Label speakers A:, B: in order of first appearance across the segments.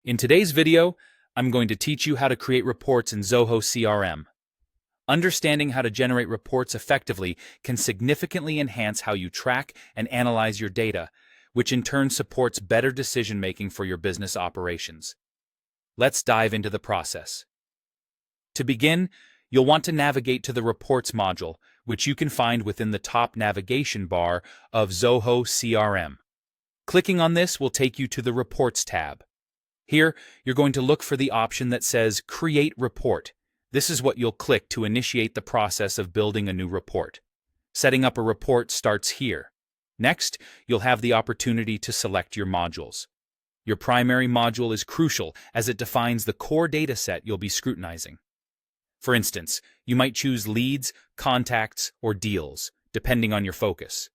A: In today's video, I'm going to teach you how to create reports in Zoho CRM. Understanding how to generate reports effectively can significantly enhance how you track and analyze your data, which in turn supports better decision-making for your business operations. Let's dive into the process. To begin, you'll want to navigate to the Reports module, which you can find within the top navigation bar of Zoho CRM. Clicking on this will take you to the Reports tab. Here, you're going to look for the option that says Create Report. This is what you'll click to initiate the process of building a new report. Setting up a report starts here. Next, you'll have the opportunity to select your modules. Your primary module is crucial as it defines the core data set you'll be scrutinizing. For instance, you might choose leads, contacts, or deals, depending on your focus.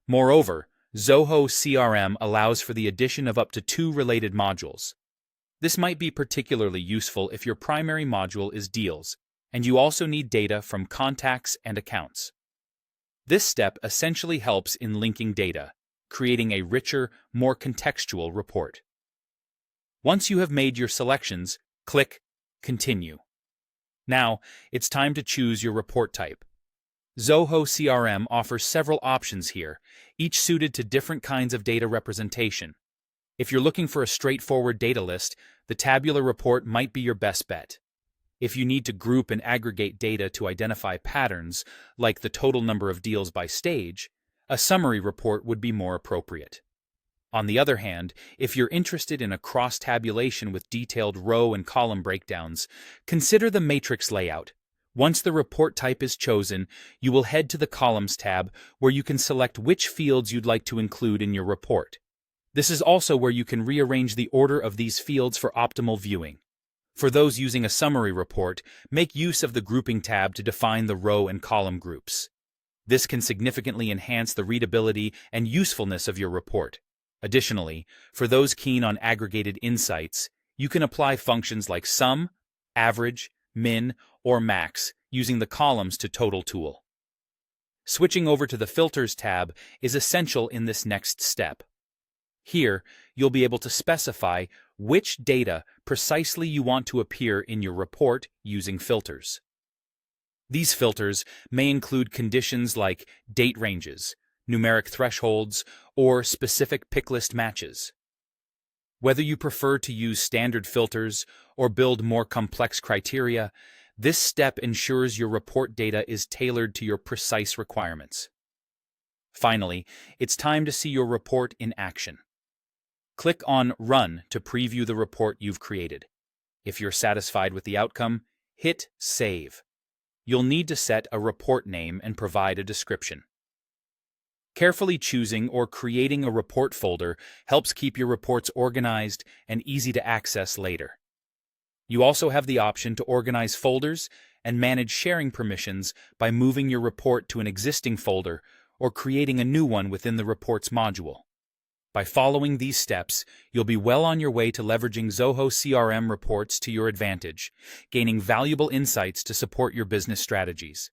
A: Moreover, Zoho CRM allows for the addition of up to 2 related modules. This might be particularly useful if your primary module is deals, and you also need data from contacts and accounts. This step essentially helps in linking data, creating a richer, more contextual report. Once you have made your selections, click Continue. Now, it's time to choose your report type. Zoho CRM offers several options here, each suited to different kinds of data representation. If you're looking for a straightforward data list, the tabular report might be your best bet. If you need to group and aggregate data to identify patterns, like the total number of deals by stage, a summary report would be more appropriate. On the other hand, if you're interested in a cross-tabulation with detailed row and column breakdowns, consider the matrix layout. Once the report type is chosen, you will head to the Columns tab where you can select which fields you'd like to include in your report. This is also where you can rearrange the order of these fields for optimal viewing. For those using a summary report, make use of the Grouping tab to define the row and column groups. This can significantly enhance the readability and usefulness of your report. Additionally, for those keen on aggregated insights, you can apply functions like sum, average, min, or max using the Columns to Total tool. Switching over to the Filters tab is essential in this next step. Here, you'll be able to specify which data precisely you want to appear in your report using filters. These filters may include conditions like date ranges, numeric thresholds, or specific picklist matches. Whether you prefer to use standard filters or build more complex criteria, this step ensures your report data is tailored to your precise requirements. Finally, it's time to see your report in action. Click on Run to preview the report you've created. If you're satisfied with the outcome, hit Save. You'll need to set a report name and provide a description. Carefully choosing or creating a report folder helps keep your reports organized and easy to access later. You also have the option to organize folders and manage sharing permissions by moving your report to an existing folder or creating a new one within the Reports module. By following these steps, you'll be well on your way to leveraging Zoho CRM reports to your advantage, gaining valuable insights to support your business strategies.